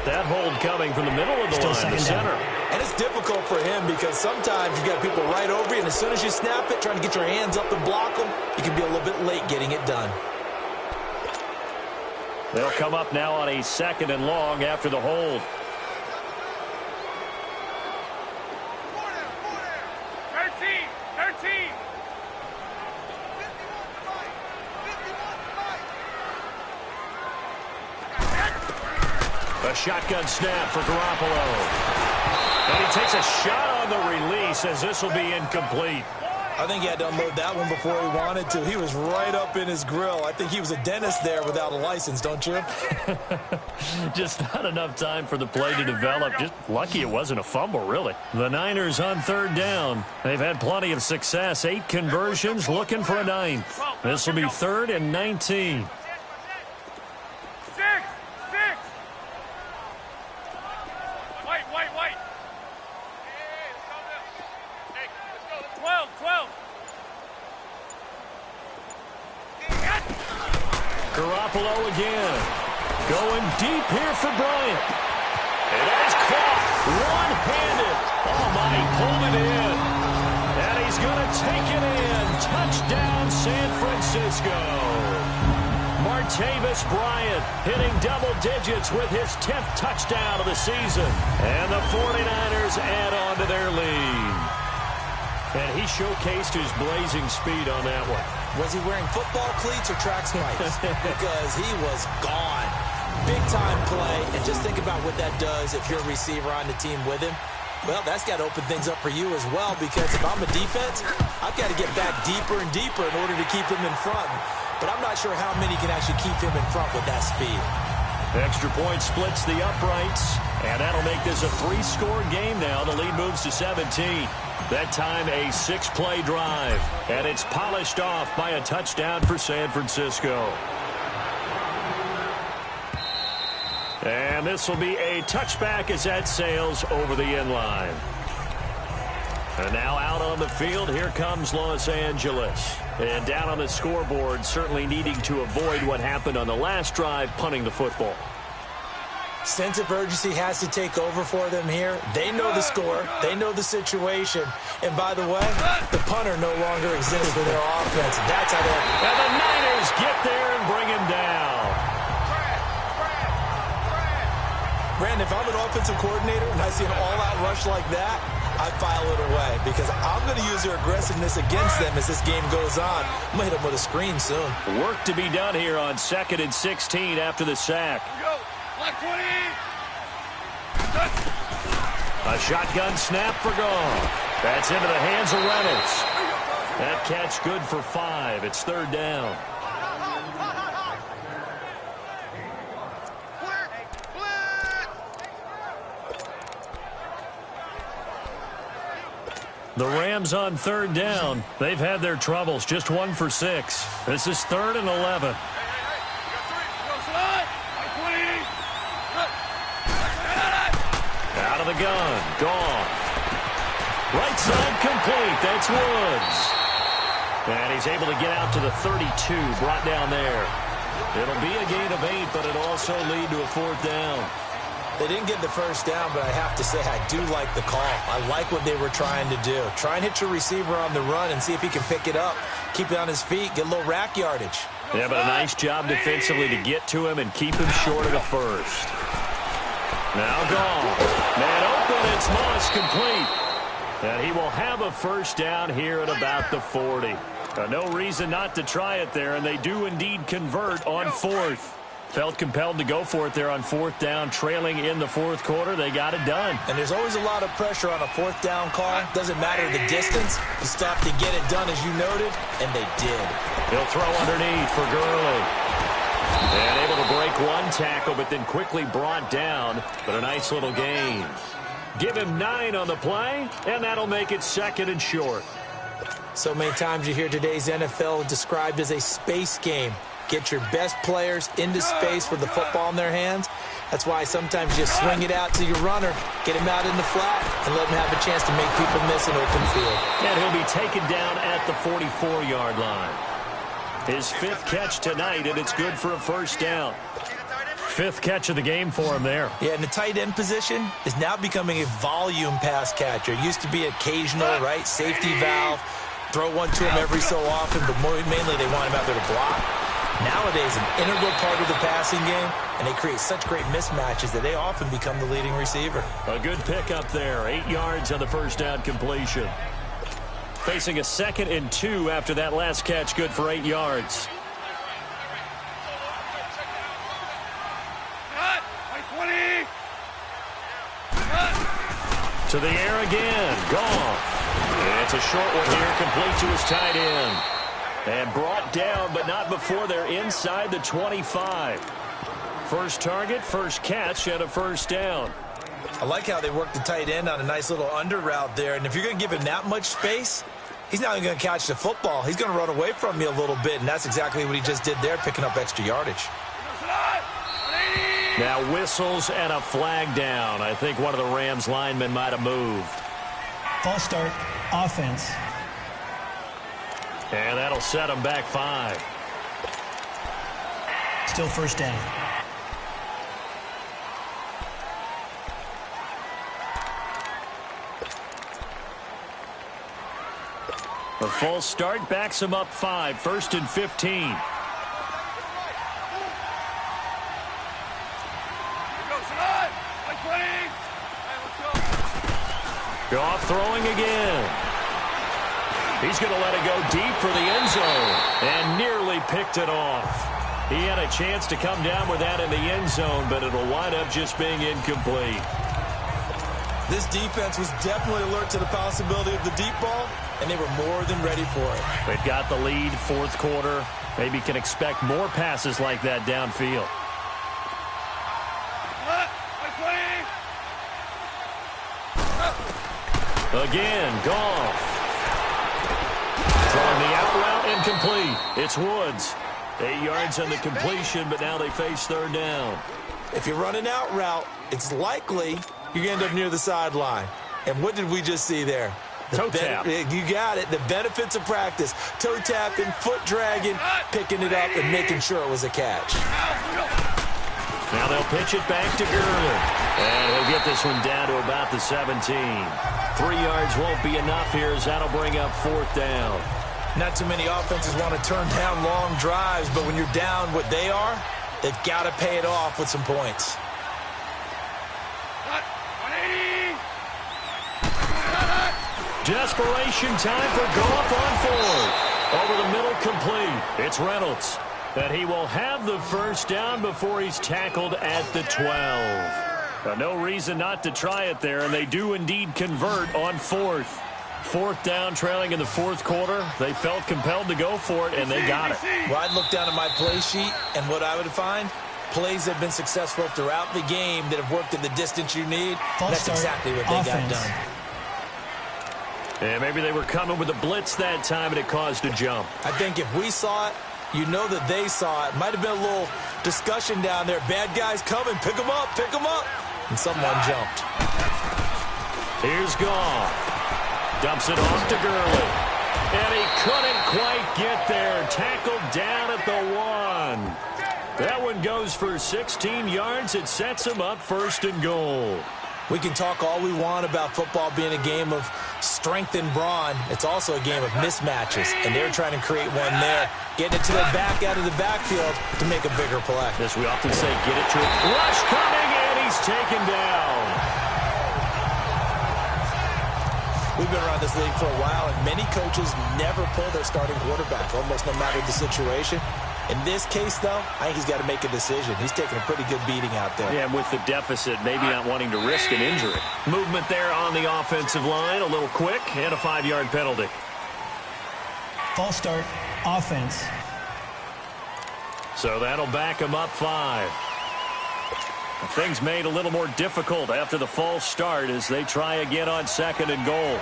That hold coming from the middle of the line, the center. And it's difficult for him because sometimes you got people right over you, and as soon as you snap it, trying to get your hands up and block them, you can be a little bit late getting it done. They'll come up now on a 2nd and long after the hold. A shotgun snap for Garoppolo. And he takes a shot on the release as this will be incomplete. I think he had to unload that one before he wanted to. He was right up in his grill. I think he was a dentist there without a license, don't you? Just not enough time for the play to develop. Just lucky it wasn't a fumble, really. The Niners on 3rd down. They've had plenty of success. 8 conversions, looking for a 9th. This will be 3rd and 19. Garoppolo again. Going deep here for Bryant. And that is caught one-handed. Oh, my, he pulled it in. And he's going to take it in. Touchdown, San Francisco. Martavis Bryant hitting double digits with his 10th touchdown of the season. And the 49ers add on to their lead. And he showcased his blazing speed on that one. Was he wearing football cleats or track spikes? Because he was gone. Big-time play, and just think about what that does if you're a receiver on the team with him. Well, that's got to open things up for you as well, because if I'm a defense, I've got to get back deeper and deeper in order to keep him in front. But I'm not sure how many can actually keep him in front with that speed. Extra point splits the uprights, and that'll make this a 3-score game now. The lead moves to 17. That time a 6-play drive, and it's polished off by a touchdown for San Francisco. And this will be a touchback as that sails over the end line. And now out on the field, here comes Los Angeles. And down on the scoreboard, certainly needing to avoid what happened on the last drive, punting the football. Sense of urgency has to take over for them here. They know the score. They know the situation. And by the way, the punter no longer exists for their offense. That's how they... And the Niners get there and bring him down. Brandon, if I'm an offensive coordinator and I see an all-out rush like that, I file it away because I'm going to use their aggressiveness against them as this game goes on. I'm going to hit them with a screen soon. Work to be done here on 2nd and 16 after the sack. Black 20. A shotgun snap for Goff. That's into the hands of Reynolds. That catch good for 5. It's 3rd down. The Rams on 3rd down. They've had their troubles. Just 1 for 6. This is 3rd and 11. Out of the gun. Goff. Right side complete. That's Woods. And he's able to get out to the 32. Brought down there. It'll be a gain of 8, but it'll also lead to a 4th down. They didn't get the first down, but I have to say I do like the call. I like what they were trying to do. Try and hit your receiver on the run and see if he can pick it up. Keep it on his feet, get a little rack yardage. Yeah, but a nice job defensively to get to him and keep him short of the first. Now Goff. Man open, it's Moss complete. And he will have a first down here at about the 40. No reason not to try it there, and they do indeed convert on 4th. Felt compelled to go for it there on 4th down, trailing in the 4th quarter. They got it done. And there's always a lot of pressure on a 4th down call. Doesn't matter the distance. You stop to get it done, as you noted, and they did. He'll throw underneath for Gurley. And able to break one tackle, but then quickly brought down. But a nice little gain. Give him 9 on the play, and that'll make it 2nd and short. So many times you hear today's NFL described as a space game. Get your best players into space with the football in their hands. That's why sometimes you swing it out to your runner, get him out in the flat, and let him have a chance to make people miss an open field. And he'll be taken down at the 44-yard line. His 5th catch tonight, and it's good for a first down. 5th catch of the game for him there. Yeah, and the tight end position is now becoming a volume pass catcher. It used to be occasional, right? Safety valve. Throw one to him every so often, but mainly they want him out there to block. Nowadays, an integral part of the passing game, and they create such great mismatches that they often become the leading receiver. A good pickup there. 8 yards on the first down completion. Facing a 2nd and 2 after that last catch, good for 8 yards. To the air again. Goff. It's a short one here, complete to his tight end. And brought down, but not before they're inside the 25. First target, first catch, and a first down. I like how they work the tight end on a nice little under route there. And if you're going to give him that much space, he's not even going to catch the football. He's going to run away from you a little bit, and that's exactly what he just did there, picking up extra yardage. Now whistles and a flag down. I think one of the Rams linemen might have moved. False start, offense. And that'll set him back 5. Still first down. A false start backs him up 5. 1st and 15. Goff throwing again. He's going to let it go deep for the end zone and nearly picked it off. He had a chance to come down with that in the end zone, but it'll wind up just being incomplete. This defense was definitely alert to the possibility of the deep ball, and they were more than ready for it. They've got the lead, fourth quarter. Maybe can expect more passes like that downfield. Again, Goff. Throwing the out route incomplete. It's Woods. 8 yards on the completion, but now they face third down. If you're running out route, it's likely you end up near the sideline. And what did we just see there? Toe tap. You got it. The benefits of practice. Toe tapping, foot dragging, picking it up, and making sure it was a catch. Now they'll pitch it back to Gurley. And he'll get this one down to about the 17. 3 yards won't be enough here as that'll bring up fourth down. Not too many offenses want to turn down long drives, but when you're down what they are, they've got to pay it off with some points. Desperation time for Goff on fourth. Over the middle, complete. It's Reynolds. And he will have the first down before he's tackled at the 12. No reason not to try it there, and they do indeed convert on fourth. Fourth down, trailing in the fourth quarter. They felt compelled to go for it, and they got it. Well, I'd look down at my play sheet, and what I would find, plays have been successful throughout the game that have worked in the distance you need. That's exactly what they got done. And maybe they were coming with a blitz that time, and it caused a jump. I think if we saw it, you know that they saw it. Might have been a little discussion down there. Bad guys coming. Pick them up. Pick them up. And someone jumped. Here's Goff. Dumps it off to Gurley. And he couldn't quite get there. Tackled down at the 1. That one goes for 16 yards. It sets him up first and goal. We can talk all we want about football being a game of strength and brawn. It's also a game of mismatches, and they're trying to create one there. Getting it to their back out of the backfield to make a bigger play. As we often say, get it to it. Rush coming, and he's taken down. We've been around this league for a while, and many coaches never pull their starting quarterback, almost no matter the situation. In this case, though, I think he's got to make a decision. He's taking a pretty good beating out there. Yeah, and with the deficit, maybe not wanting to risk an injury. Movement there on the offensive line, a little quick, and a 5-yard penalty. False start, offense. So that'll back him up 5. Things made a little more difficult after the false start as they try again on second and goal.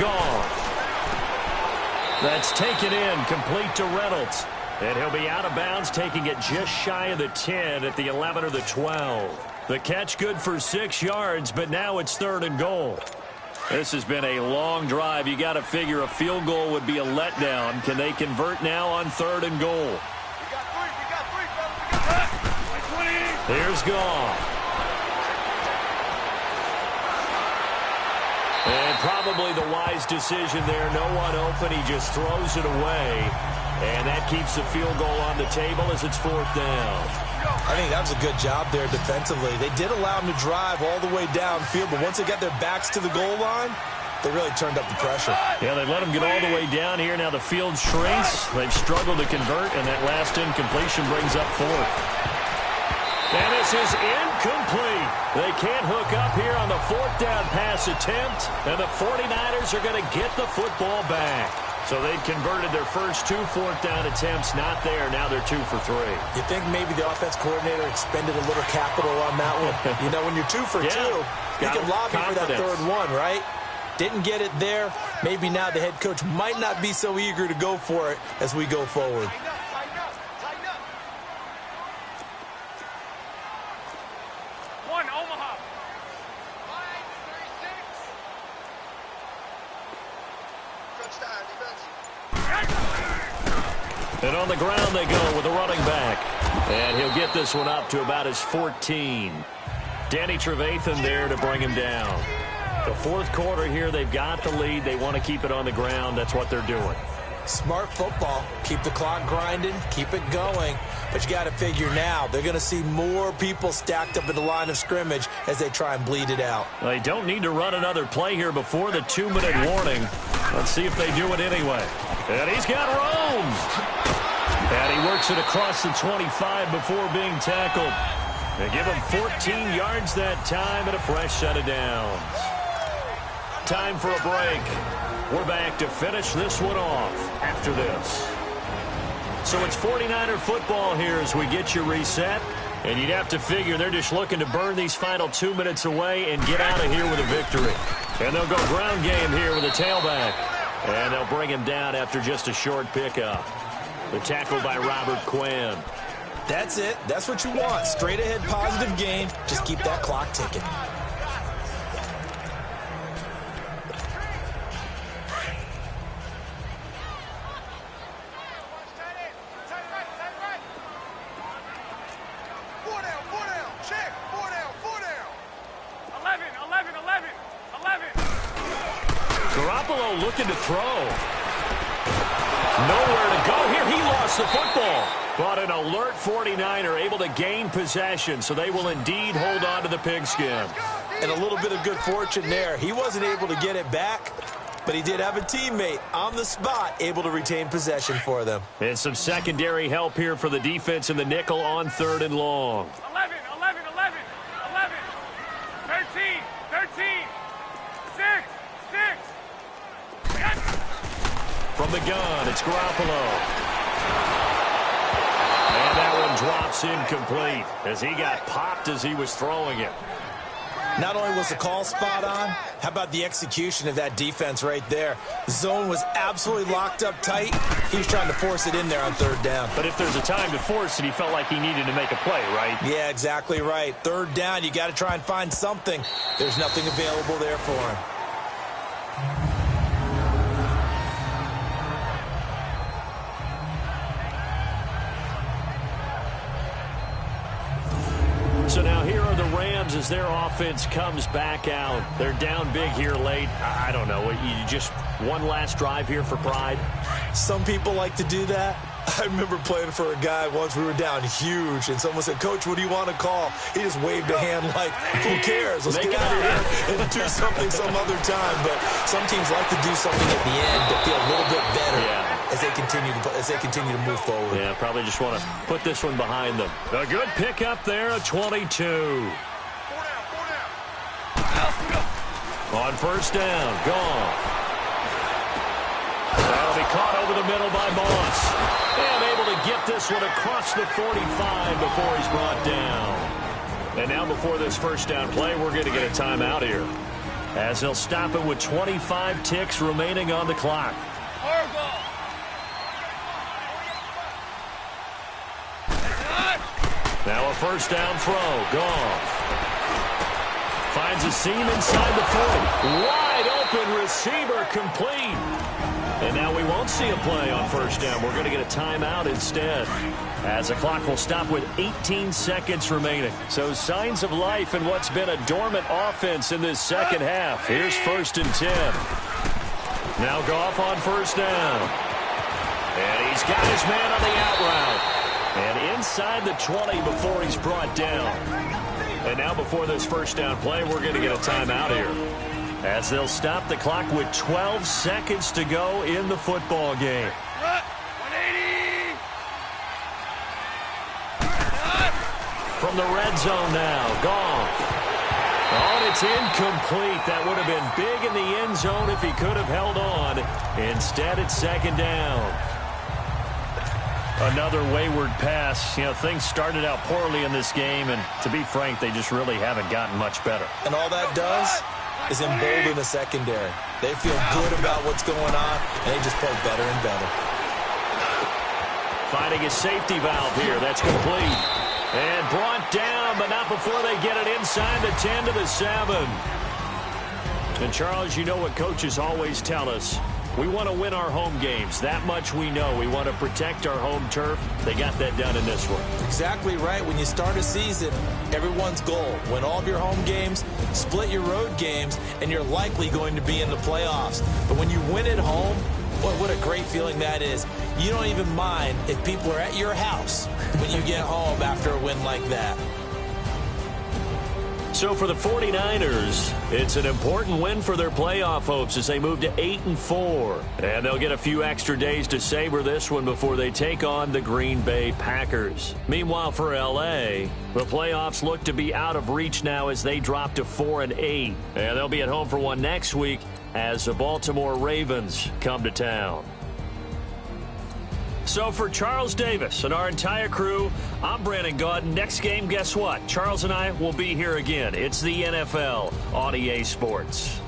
Goff. That's taken in, complete to Reynolds. And he'll be out of bounds, taking it just shy of the 10 at the 11 or the 12. The catch good for 6 yards, but now it's third and goal. This has been a long drive. You got to figure a field goal would be a letdown. Can they convert now on third and goal? Here's Goff. And probably the wise decision there. No one open. He just throws it away. And that keeps the field goal on the table as it's fourth down. I think that was a good job there defensively. They did allow him to drive all the way downfield, but once they got their backs to the goal line, they really turned up the pressure. Yeah, they let him get all the way down here. Now the field shrinks. They've struggled to convert, and that last incompletion brings up fourth. And this is incomplete. They can't hook up here on the fourth down pass attempt, and the 49ers are going to get the football back. So they'd converted their first 2 fourth down attempts, not there. Now they're 2 for 3. You think maybe the offense coordinator expended a little capital on that one? You know, when you're 2 for 2, you can lobby for that third one, right? Didn't get it there. Maybe now the head coach might not be so eager to go for it as we go forward. And on the ground they go with a running back. And he'll get this one up to about his 14. Danny Trevathan there to bring him down. The fourth quarter here, they've got the lead. They want to keep it on the ground. That's what they're doing. Smart football. Keep the clock grinding, keep it going. But you got to figure now, they're going to see more people stacked up in the line of scrimmage as they try and bleed it out. They don't need to run another play here before the 2-minute warning. Let's see if they do it anyway. And he's got room. And he works it across the 25 before being tackled. They give him 14 yards that time and a fresh set of downs. Time for a break. We're back to finish this one off after this. So it's 49er football here as we get you reset. And you'd have to figure they're just looking to burn these final 2 minutes away and get out of here with a victory. And they'll go ground game here with a tailback. And they'll bring him down after just a short pickup. The tackle by Robert Quinn. That's it. That's what you want. Straight ahead positive game. Just keep that clock ticking. Looking to throw. Nowhere to go here. He lost the football. But an alert 49er able to gain possession, so they will indeed hold on to the pigskin. And a little bit of good fortune there. He wasn't able to get it back, but he did have a teammate on the spot able to retain possession for them. And some secondary help here for the defense in the nickel on 3rd and long. 11, 11, 11, 11, 13, 13, 6, 6. From the gun, it's Garoppolo. And that one drops incomplete as he got popped as he was throwing it. Not only was the call spot on, how about the execution of that defense right there? The zone was absolutely locked up tight. He was trying to force it in there on 3rd down. But if there's a time to force it, he felt like he needed to make a play, right? Yeah, exactly right. 3rd down, you got to try and find something. There's nothing available there for him. So now here are the Rams as their offense comes back out. They're down big here late. I don't know. You just one last drive here for pride? Some people like to do that. I remember playing for a guy once. We were down huge, and someone said, "Coach, what do you want to call?" He just waved a hand like, "Who cares? Let's get out of here and do something some other time." But some teams like to do something at the end to feel a little bit better as they continue to move forward. Yeah, probably just want to put this one behind them. A good pickup there, a 22. On 1st down, gone. That'll be caught over the middle by Moss. And able to get this one across the 45 before he's brought down. And now before this 1st down play, we're going to get a timeout here, as they'll stop it with 25 ticks remaining on the clock. Now a 1st down throw, gone. Finds a seam inside the 40. Wide open receiver complete. And now we won't see a play on 1st down. We're going to get a timeout instead, as the clock will stop with 18 seconds remaining. So signs of life in what's been a dormant offense in this 2nd half. Here's 1st and 10. Now Goff on 1st down. And he's got his man on the out route. And inside the 20 before he's brought down. And now before this 1st down play, we're going to get a timeout here, as they'll stop the clock with 12 seconds to go in the football game. 180. From the red zone now, Goff. Oh, and it's incomplete. That would have been big in the end zone if he could have held on. Instead, it's 2nd down. Another wayward pass. You know, things started out poorly in this game, and to be frank, they just really haven't gotten much better. And all that does is embolden the secondary. They feel good about what's going on, and they just play better and better. Finding a safety valve here. That's complete. And brought down, but not before they get it inside the 10 to the 7. And, Charles, you know what coaches always tell us. We want to win our home games. That much we know. We want to protect our home turf. They got that done in this one. Exactly right. When you start a season, everyone's goal: win all of your home games, split your road games, and you're likely going to be in the playoffs. But when you win at home, What a great feeling that is. You don't even mind if people are at your house when you get home after a win like that. So for the 49ers, it's an important win for their playoff hopes as they move to 8-4. And they'll get a few extra days to savor this one before they take on the Green Bay Packers. Meanwhile, for L.A., the playoffs look to be out of reach now as they drop to 4-8. And they'll be at home for one next week as the Baltimore Ravens come to town. So for Charles Davis and our entire crew, I'm Brandon Gaudin. Next game, guess what? Charles and I will be here again. It's the NFL on EA Sports.